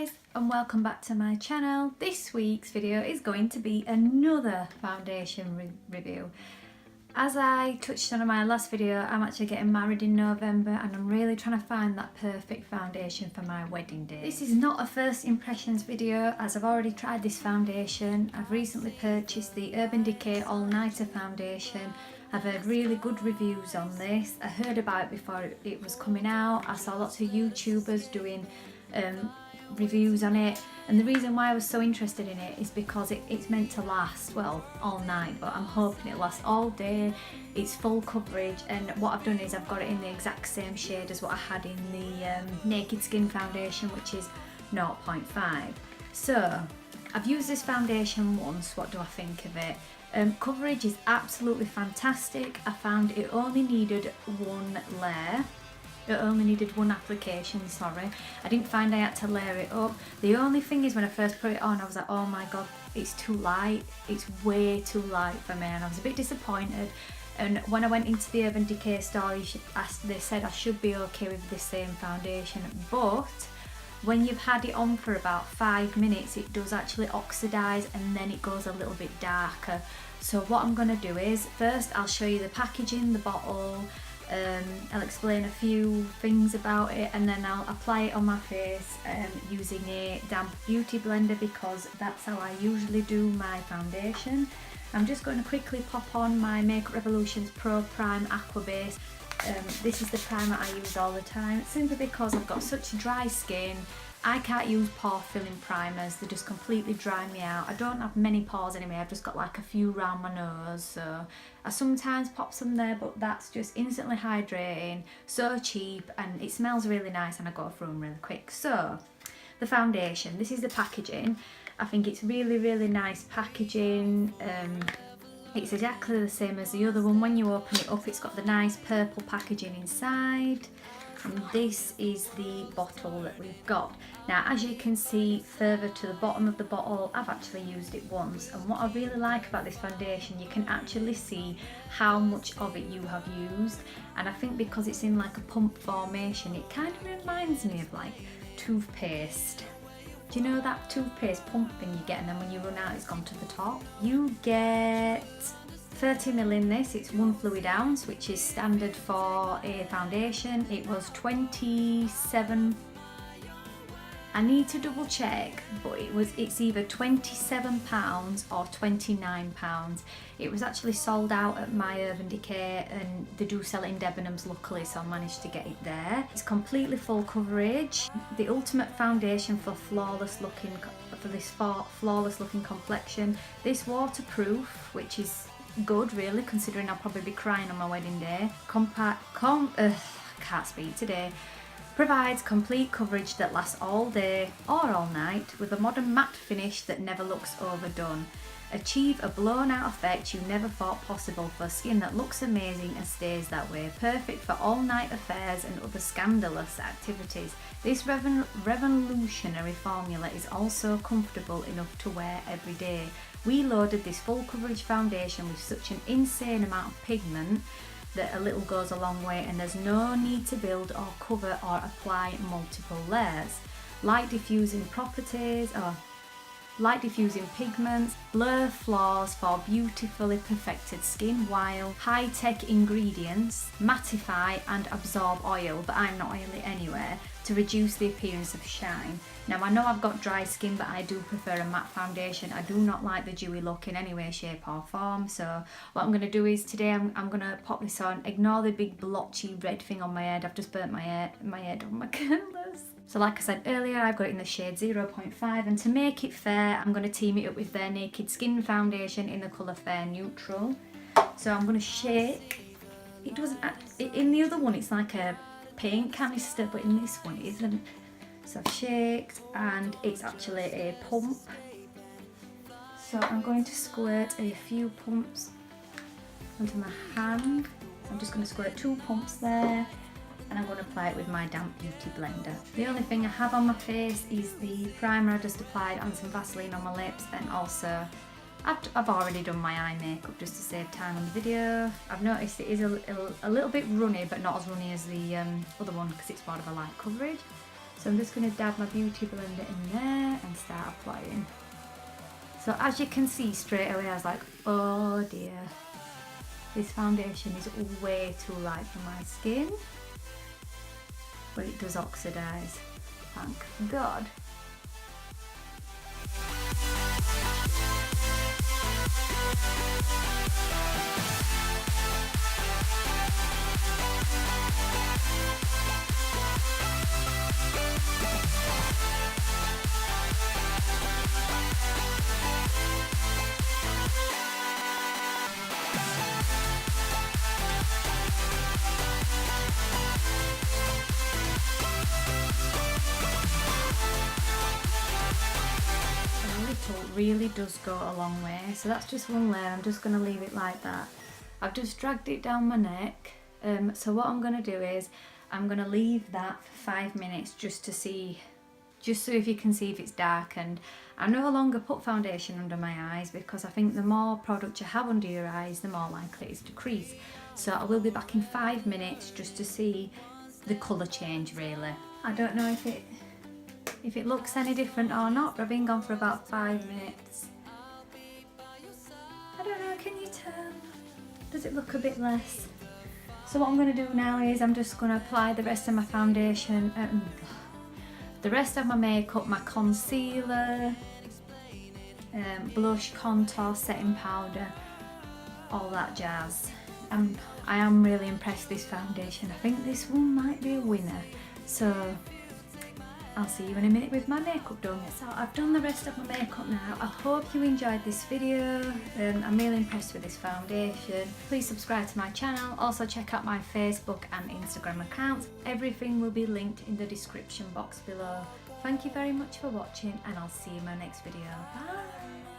guys, and welcome back to my channel. This week's video is going to be another foundation review. As I touched on in my last video, I'm actually getting married in November and I'm really trying to find that perfect foundation for my wedding day. This is not a first impressions video, as I've already tried this foundation. I've recently purchased the Decay All Nighter foundation. I've heard really good reviews on this. I heard about it before it was coming out. I saw lots of YouTubers doing reviews on it, and the reason why I was so interested in it is because it's meant to last, well, all night, but I'm hoping it lasts all day. It's full coverage, and what I've done is I've got it in the exact same shade as what I had in the Naked Skin foundation, which is 0.5. So I've used this foundation once. What do I think of it? Coverage is absolutely fantastic. I found it only needed one layer. It only needed one application, sorry. I didn't find I had to layer it up. The only thing is when I first put it on, I was like, oh my god, it's too light. It's way too light for me, and I was a bit disappointed. And when I went into the Urban Decay store, they said I should be okay with the same foundation, but when you've had it on for about 5 minutes, it does actually oxidise and then it goes a little bit darker. So what I'm going to do is, first I'll show you the packaging, the bottle, I'll explain a few things about it, and then I'll apply it on my face using a damp beauty blender, because that's how I usually do my foundation. I'm just going to quickly pop on my Makeup Revolution's Pro Prime Aqua Base. This is the primer I use all the time, simply because I've got such dry skin. I can't use pore filling primers, they just completely dry me out. I don't have many pores anyway, I've just got like a few round my nose, so I sometimes pop some there, but that's just instantly hydrating, so cheap, and it smells really nice and I go through them really quick. So, the foundation, this is the packaging. I think it's really nice packaging. It's exactly the same as the other one. When you open it up, it's got the nice purple packaging inside. And this is the bottle that we've got. Now, as you can see further to the bottom of the bottle, I've actually used it once, and what I really like about this foundation, you can actually see how much of it you have used, and I think because it's in like a pump formation, it kind of reminds me of like toothpaste. Do you know that toothpaste pump thing you get, and then when you run out it's gone to the top? You get 30ml in this. It's 1 fluid ounce, which is standard for a foundation. It was 27. I need to double check, but it's either £27 or £29. It was actually sold out at my Urban Decay, and they do sell it in Debenhams luckily, so I managed to get it there. It's completely full coverage. The ultimate foundation for flawless looking complexion. This waterproof, which is good really, considering I'll probably be crying on my wedding day. Can't speak today. Provides complete coverage that lasts all day or all night, with a modern matte finish that never looks overdone. Achieve a blown out effect you never thought possible for skin that looks amazing and stays that way. Perfect for all night affairs and other scandalous activities. This revolutionary formula is also comfortable enough to wear every day. We loaded this full coverage foundation with such an insane amount of pigment that a little goes a long way, and there's no need to build or cover or apply multiple layers. Light diffusing pigments, blur flaws for beautifully perfected skin, while high-tech ingredients mattify and absorb oil, but I'm not oily anyway, to reduce the appearance of shine. Now, I know I've got dry skin, but I do prefer a matte foundation. I do not like the dewy look in any way, shape or form. So what I'm going to do is today I'm going to pop this on. Ignore the big blotchy red thing on my head. I've just burnt my head on my curlers. So like I said earlier, I've got it in the shade 0.5, and to make it fair, I'm going to team it up with their Naked Skin foundation in the colour Fair Neutral. So I'm going to shake. It doesn't, in the other one it's like a paint canister, but in this one it isn't. So I've shaked, and it's actually a pump. So I'm going to squirt a few pumps onto my hand. I'm just going to squirt 2 pumps there, and I'm going to apply it with my damp beauty blender. The only thing I have on my face is the primer I just applied, and some Vaseline on my lips, and also I've already done my eye makeup just to save time on the video. I've noticed it is a little bit runny, but not as runny as the other one, because it's part of a light coverage. So I'm just going to dab my beauty blender in there and start applying. So as you can see straight away, I was like, oh dear, this foundation is way too light for my skin, but it does oxidise, thank God. Really does go a long way. So that's just one layer. I'm just going to leave it like that. I've just dragged it down my neck. So what I'm going to do is I'm going to leave that for 5 minutes just to see, just so if you can see if it's darkened. I no longer put foundation under my eyes because I think the more product you have under your eyes, the more likely it is to crease. So I will be back in 5 minutes just to see the colour change really. I don't know if it looks any different or not, but I've been gone for about 5 minutes. I don't know, can you tell? Does it look a bit less? So what I'm going to do now is I'm just going to apply the rest of my foundation, the rest of my makeup, my concealer, blush, contour, setting powder, all that jazz. I am really impressed with this foundation. I think this one might be a winner. So I'll see you in a minute with my makeup done. So I've done the rest of my makeup now. I hope you enjoyed this video. I'm really impressed with this foundation. Please subscribe to my channel. Also check out my Facebook and Instagram accounts. Everything will be linked in the description box below. Thank you very much for watching and I'll see you in my next video. Bye!